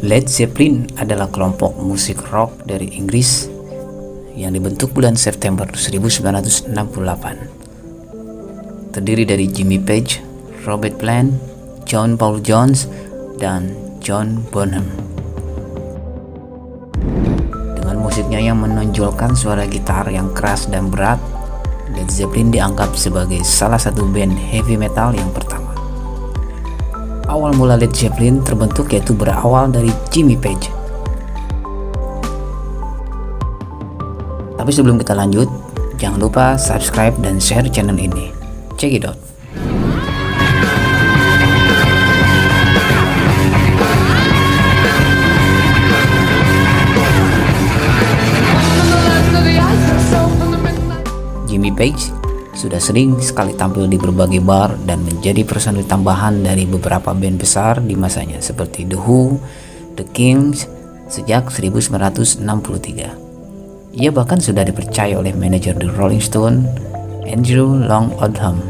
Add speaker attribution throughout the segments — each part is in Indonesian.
Speaker 1: Led Zeppelin adalah kelompok musik rock dari Inggris yang dibentuk bulan September 1968. Terdiri dari Jimmy Page, Robert Plant, John Paul Jones, dan John Bonham. Dengan musiknya yang menonjolkan suara gitar yang keras dan berat, Led Zeppelin dianggap sebagai salah satu band heavy metal yang pertama. Awal mula Led Zeppelin terbentuk yaitu berawal dari Jimmy Page. Tapi sebelum kita lanjut, jangan lupa subscribe dan share channel ini. Check it out. Jimmy Page sudah sering sekali tampil di berbagai bar dan menjadi personil tambahan dari beberapa band besar di masanya seperti The Who, The Kings sejak 1963. Ia bahkan sudah dipercaya oleh manajer The Rolling Stone, Andrew Long Oldham,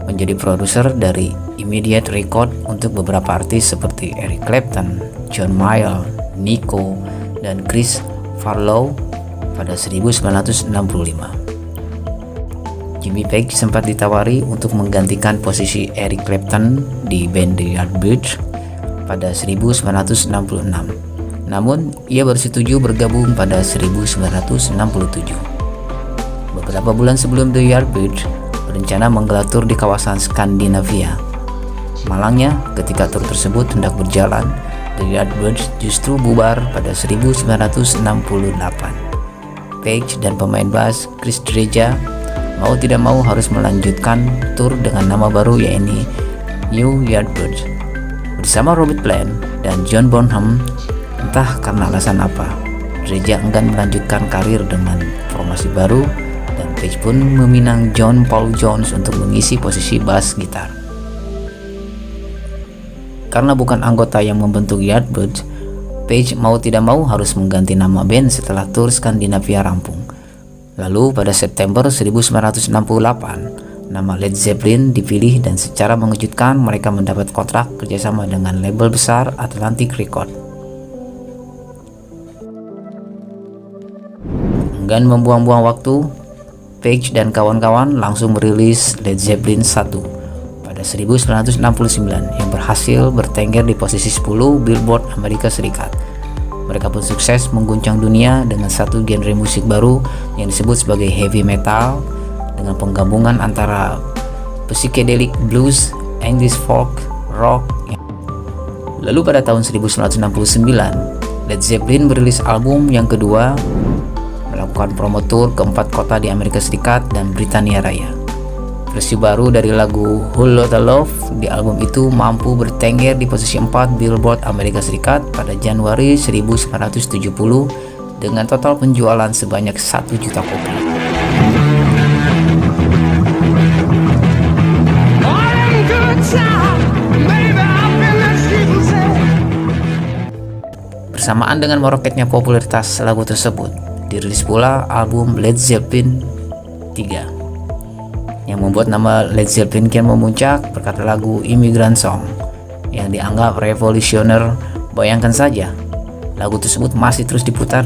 Speaker 1: menjadi produser dari Immediate Record untuk beberapa artis seperti Eric Clapton, John Mayall, Nico, dan Chris Farlow pada 1965. Jimmy Page sempat ditawari untuk menggantikan posisi Eric Clapton di band The Yardbirds pada 1966. Namun, ia bersetuju bergabung pada 1967. Beberapa bulan sebelum The Yardbirds berencana menggelar tur di kawasan Skandinavia. Malangnya, ketika tur tersebut hendak berjalan, The Yardbirds justru bubar pada 1968. Page dan pemain bass Chris Dreja mau tidak mau harus melanjutkan tur dengan nama baru yaitu New Yardbirds. Bersama Robert Plant dan John Bonham, entah karena alasan apa, Dreja enggan melanjutkan karir dengan formasi baru dan Page pun meminang John Paul Jones untuk mengisi posisi bass gitar. Karena bukan anggota yang membentuk Yardbirds, Page mau tidak mau harus mengganti nama band setelah tur Skandinavia rampung. Lalu pada September 1968, nama Led Zeppelin dipilih dan secara mengejutkan mereka mendapat kontrak kerjasama dengan label besar Atlantic Record. Enggan membuang-buang waktu, Page dan kawan-kawan langsung merilis Led Zeppelin 1 pada 1969 yang berhasil bertengger di posisi 10 Billboard Amerika Serikat. Mereka pun sukses mengguncang dunia dengan satu genre musik baru yang disebut sebagai heavy metal dengan penggabungan antara psychedelic blues, English folk, rock. Lalu pada tahun 1969, Led Zeppelin merilis album yang kedua, melakukan promo tour ke 4 kota di Amerika Serikat dan Britania Raya. Versi baru dari lagu Whole Lotta Love di album itu mampu bertengger di posisi 4 Billboard Amerika Serikat pada Januari 1970 dengan total penjualan sebanyak 1 juta kopi. Bersamaan dengan meroketnya popularitas lagu tersebut, dirilis pula album Led Zeppelin 3 yang membuat nama Led Zeppelin kian memuncak berkat lagu Immigrant Song yang dianggap revolusioner. Bayangkan saja, lagu tersebut masih terus diputar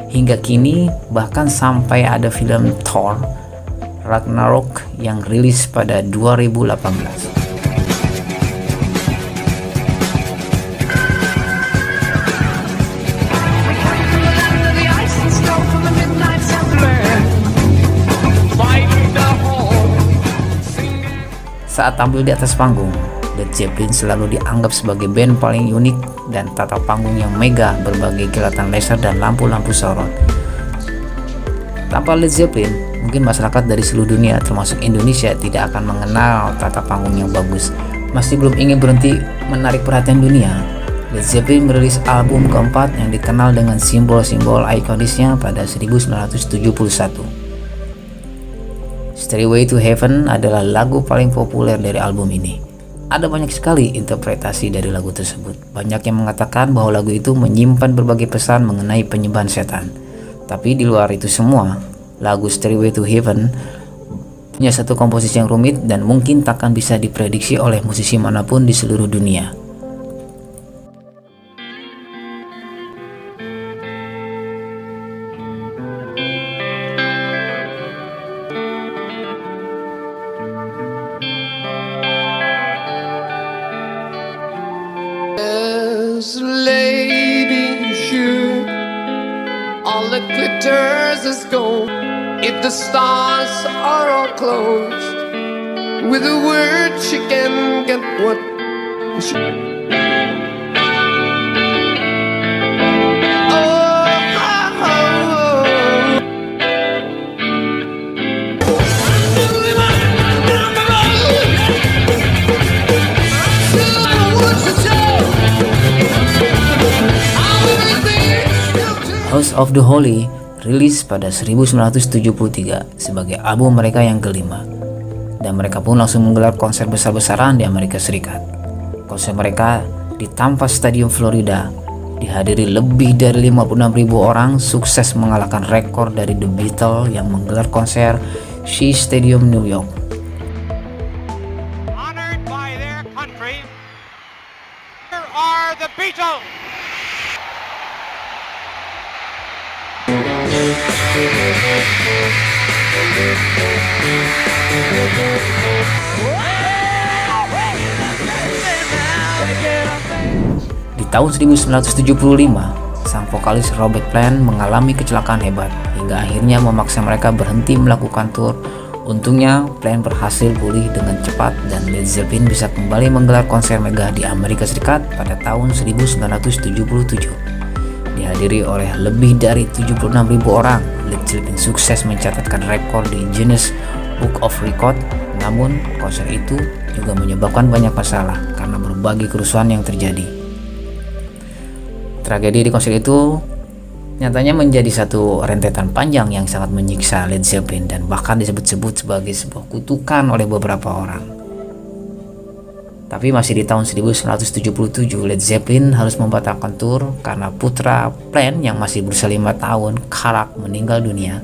Speaker 1: hingga kini, bahkan sampai ada film Thor Ragnarok yang rilis pada 2018. Saat tampil di atas panggung, Led Zeppelin selalu dianggap sebagai band paling unik dan tata panggung yang megah berbagai kilatan laser dan lampu-lampu sorot. Tanpa Led Zeppelin, mungkin masyarakat dari seluruh dunia termasuk Indonesia tidak akan mengenal tata panggung yang bagus. Masih belum ingin berhenti menarik perhatian dunia, Led Zeppelin merilis album keempat yang dikenal dengan simbol-simbol ikonisnya pada 1971. Stairway to Heaven adalah lagu paling populer dari album ini. Ada banyak sekali interpretasi dari lagu tersebut. Banyak yang mengatakan bahwa lagu itu menyimpan berbagai pesan mengenai penyembahan setan. Tapi di luar itu semua, lagu Stairway to Heaven punya satu komposisi yang rumit dan mungkin takkan bisa diprediksi oleh musisi manapun di seluruh dunia.
Speaker 2: as a lady should. All that glitters is gold. If the stars are all closed, with a word she can get what she...
Speaker 1: House of the Holy rilis pada 1973 sebagai album mereka yang kelima, dan mereka pun langsung menggelar konser besar-besaran di Amerika Serikat. Konser mereka di Tampa Stadium, Florida dihadiri lebih dari 56.000 orang, sukses mengalahkan rekor dari The Beatles yang menggelar konser Shea Stadium, New York.
Speaker 3: Honored by their country, here are the Beatles.
Speaker 1: Di tahun 1975, sang vokalis Robert Plant mengalami kecelakaan hebat hingga akhirnya memaksa mereka berhenti melakukan tur. Untungnya, Plant berhasil pulih dengan cepat dan Led Zeppelin bisa kembali menggelar konser megah di Amerika Serikat pada tahun 1977. Dihadiri oleh lebih dari 76.000 orang, Led Zeppelin sukses mencatatkan rekor di Guinness Book of Records. Namun, konser itu juga menyebabkan banyak masalah karena berbagai kerusuhan yang terjadi. Tragedi di konser itu nyatanya menjadi satu rentetan panjang yang sangat menyiksa Led Zeppelin dan bahkan disebut-sebut sebagai sebuah kutukan oleh beberapa orang. Tapi masih di tahun 1977, Led Zeppelin harus membatalkan tur karena putra Plant yang masih berusia 5 tahun, Karak, meninggal dunia.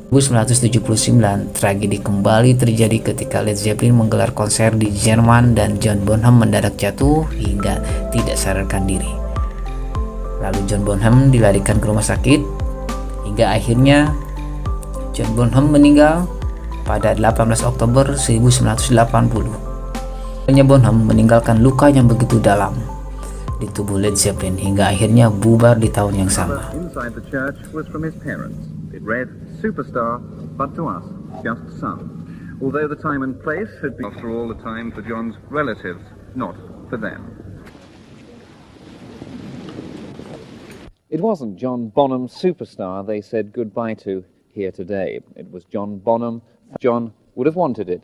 Speaker 1: 1979, tragedi kembali terjadi ketika Led Zeppelin menggelar konser di Jerman dan John Bonham mendadak jatuh hingga tidak sadarkan diri. Lalu John Bonham dilarikan ke rumah sakit hingga akhirnya John Bonham meninggal pada 18 Oktober 1980. Bonham meninggalkan luka yang begitu dalam di tubuh Led Zeppelin hingga akhirnya bubar di tahun yang sama.
Speaker 4: Inside the church was from his parents. It read, "Superstar, but to us, just son." Although the time and place had been, after all, the time for John's relatives, not for them. It wasn't John Bonham Superstar they said goodbye to here today. It was John Bonham. John would have wanted it.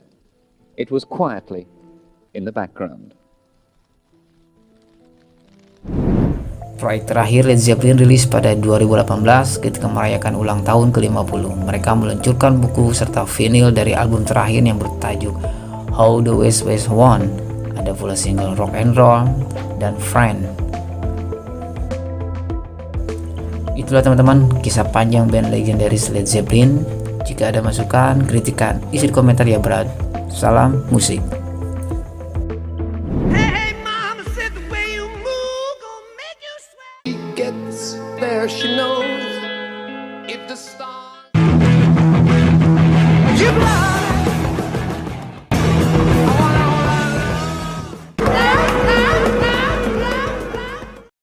Speaker 4: It was quietly in the background.
Speaker 1: Proyek terakhir Led Zeppelin rilis pada 2018 ketika merayakan ulang tahun ke-50. Mereka meluncurkan buku serta vinyl dari album terakhir yang bertajuk How the West Was Won. Ada pula single Rock and Roll dan Friend. Itulah teman-teman kisah panjang band legendaris Led Zeppelin. Jika ada masukan, kritikan, isi di komentar ya berat. Salam musik.
Speaker 2: There she knows